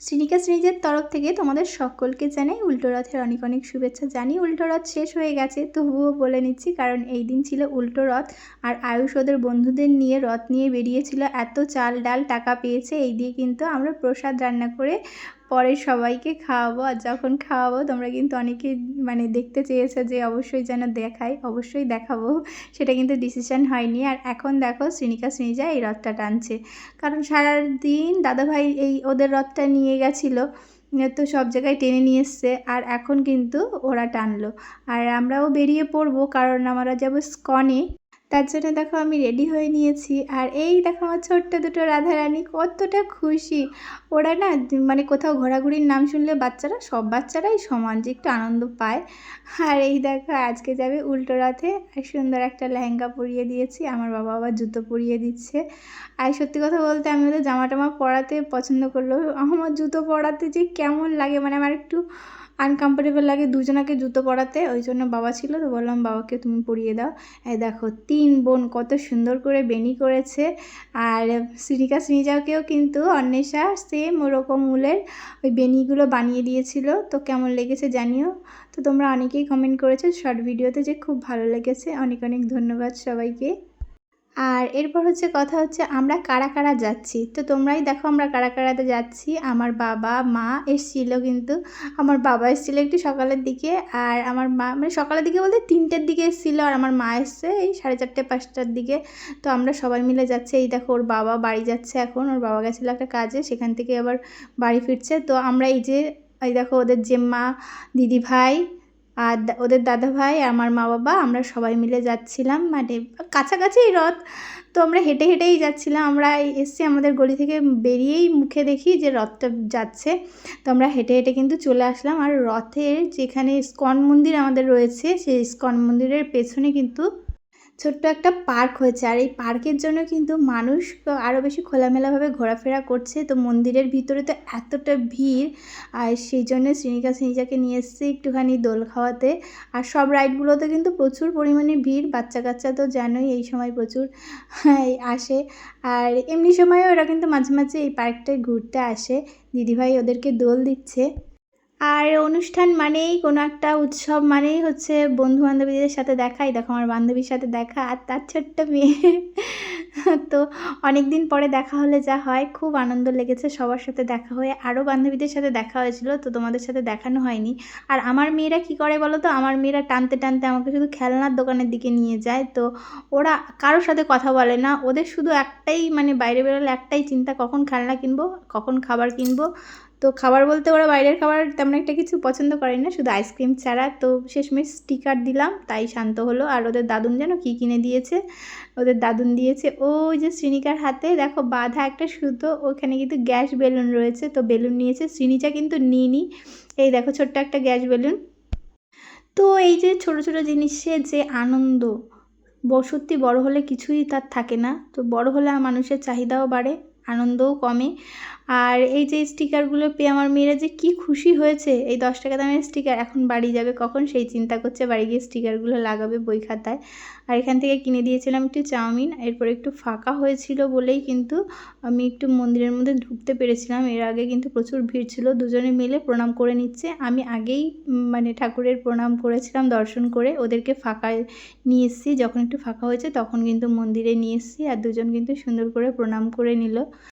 শ্রীনিকা সিরিজের তরফ থেকে তোমাদের সকলকে জানাই উল্টো রথের অনেক অনেক শুভেচ্ছা। জানি উল্টো রথ শেষ হয়ে গেছে, তবুও বলে নিচ্ছি, কারণ এই দিন ছিল উল্টো রথ। আর আয়ুষ ওদের বন্ধুদের নিয়ে রথ নিয়ে বেরিয়েছিল, এত চাল ডাল টাকা পেয়েছে, এই দিয়ে কিন্তু আমরা প্রসাদ রান্না করে পরে সবাইকে খাওয়াবো। আর যখন খাওয়াবো তোমরা কিন্তু অনেকেই দেখতে চেয়েছো যে অবশ্যই যেন দেখাই, অবশ্যই দেখাবো, সেটা কিন্তু ডিসিশন হয়নি। আর এখন দেখো শ্রীনিকা শ্রীজা এই রথটা টানছে, কারণ সারাদিন দাদাভাই এই ওদের রথটা নিয়ে গেছিলো, তো সব জায়গায় টেনে নিয়ে এসছে, আর এখন কিন্তু ওরা টানলো। আর আমরাও বেরিয়ে পড়বো, কারণ আমরা যাবো স্কনে। তার জন্য দেখো আমি রেডি হয়ে নিয়েছি। আর এই দেখো আমার ছোট্ট দুটো রাধারানী কতটা খুশি। ওরা না কোথাও ঘোরাঘুরির নাম শুনলে বাচ্চারা, সব বাচ্চারাই সমান যে একটু আনন্দ পায়। আর এই দেখো আজকে যাবে উল্টো রথে, আর সুন্দর একটা লেহেঙ্গা পরিয়ে দিয়েছি, আমার বাবা আবার জুতো পরিয়ে দিচ্ছে। আর সত্যি কথা বলতে আমি ওদের জামা টামা পরাতে পছন্দ করলেও আমার জুতো পরাতে যে কেমন লাগে, আমার একটু আনকমফোর্টেবল লাগে দুজনাকে জুতো পরাতে। ওই জন্য বাবা ছিল, তো বললাম বাবাকে তুমি পরিয়ে দাও। এই দেখো 3 বোন কত সুন্দর করে বেনি করেছে। আর শ্রীনিকা শ্রীজাকেও কিন্তু অন্বেষা সেম ওরকম উলের ওই বেনিগুলো বানিয়ে দিয়েছিল। তো কেমন লেগেছে জানিও। তো তোমরা অনেকেই কমেন্ট করেছো শর্ট ভিডিওতে যে খুব ভালো লেগেছে, অনেক অনেক ধন্যবাদ সবাইকে। আর এরপর কথা হচ্ছে আমরা কারা কারা যাচ্ছি। তো তোমরাই দেখো আমরা কারা কারাতে যাচ্ছি। আমার বাবা মা এসেছিলো, কিন্তু আমার বাবা এসেছিলো একটু সকালের দিকে, আর আমার মা সকালের দিকে বলতে 3টের দিকে এসেছিলো, আর আমার মা এসছে এই 4:30 5টার দিকে। তো আমরা সবাই মিলে যাচ্ছি। এই দেখো ওর বাবা বাড়ি যাচ্ছে এখন, ওর বাবা গেছিলো একটা কাজে, সেখান থেকে আবার বাড়ি ফিরছে। তো আমরা এই দেখো ওদের জেম্মা, দিদি ভাই আর ওদের দাদা ভাই, আমার মা বাবা, আমরা সবাই মিলে যাচ্ছিলাম। কাছাকাছি রথ, তো আমরা হেঁটে হেঁটেই যাচ্ছিলাম। আমরা এসছি আমাদের গলি থেকে বেরিয়েই মুখে দেখি যে রথটা যাচ্ছে, তো আমরা হেঁটে হেঁটে কিন্তু চলে আসলাম। আর রথের যেখানে ইস্কন মন্দির আমাদের রয়েছে, সেই ইস্কন মন্দিরের পেছনে কিন্তু ছোট্ট একটা পার্ক হয়েছে। আর এই পার্কের জন্য কিন্তু মানুষ আরও বেশি খোলামেলাভাবে ঘোরাফেরা করছে। তো মন্দিরের ভিতরে তো এতটা ভিড়, আর সেই জন্য শ্রীনিকা শ্রীজাকে নিয়ে এসেছি একটুখানি দোল খাওয়াতে। আর সব রাইডগুলোতে কিন্তু প্রচুর পরিমাণে ভিড়, বাচ্চা কাচ্চা তো জানোই এই সময় প্রচুর আসে। আর এমনি সময়েও ওরা কিন্তু মাঝে মাঝে এই পার্কটায় ঘুরতে আসে। দিদিভাই ওদেরকে দোল দিচ্ছে। আর অনুষ্ঠান মানেই কোনো একটা উৎসব মানেই হচ্ছে বন্ধু বান্ধবীদের সাথে দেখাই। দেখো আমার বান্ধবীর সাথে দেখা, আর তার ছোট্ট মেয়ে। তো অনেক দিন পরে দেখা হলে যা হয়, খুব আনন্দ লেগেছে সবার সাথে দেখা হয়ে। আরও বান্ধবীদের সাথে দেখা হয়েছিল, তো তোমাদের সাথে দেখানো হয়নি। আর আমার মেয়েরা কি করে বলো তো, আমার মেয়েরা টানতে টানতে আমাকে শুধু খেলনার দোকানের দিকে নিয়ে যায়। তো ওরা কারোর সাথে কথা বলে না, ওদের শুধু একটাই বাইরে বেরোলে একটাই চিন্তা, কখন খেলনা কিনবো, কখন খাবার কিনবো। তো খাবার বলতে ওরা বাইরের খাবার তেমন একটা কিছু পছন্দ করে না, শুধু আইসক্রিম ছাড়া। তো শেষমেশ স্টিকার দিলাম, তাই শান্ত হলো। আর ওদের দাদুন যেন কী কিনে দিয়েছে, ওদের দাদুন দিয়েছে ওই যে শ্রীনিকার হাতে দেখো বাঁধা একটা সুতো, ওখানে কিন্তু গ্যাস বেলুন রয়েছে, তো বেলুন নিয়েছে। শ্রীনিকা কিন্তু নিইনি, এই দেখো ছোট্ট একটা গ্যাস বেলুন। তো এই যে ছোটো ছোটো জিনিসের যে আনন্দ, সত্যি বড় হলে কিছুই তার থাকে না। তো বড় হলে মানুষের চাহিদাও বাড়ে, আনন্দও কমে। আর এই যে স্টিকারগুলো পেয়ে আমার মেয়েরা যে কী খুশি হয়েছে, এই 10 টাকা দামের স্টিকার, এখন বাড়ি যাবে কখন সেই চিন্তা করছে, বাড়ি গিয়ে স্টিকারগুলো লাগাবে বই খাতায়। আর এখান থেকে কিনে দিয়েছিলাম একটু চাউমিন। এরপর একটু ফাঁকা হয়েছিল বলেই কিন্তু আমি একটু মন্দিরের মধ্যে ঢুকতে পেরেছিলাম, এর আগে কিন্তু প্রচুর ভিড় ছিল। দুজনে মিলে প্রণাম করে নিচ্ছে, আমি আগেই ঠাকুরের প্রণাম করেছিলাম দর্শন করে, ওদেরকে ফাঁকায় নিয়ে এসেছি। যখন একটু ফাঁকা হয়েছে তখন কিন্তু মন্দিরে নিয়ে এসেছি, আর দুজন কিন্তু সুন্দর করে প্রণাম করে নিল।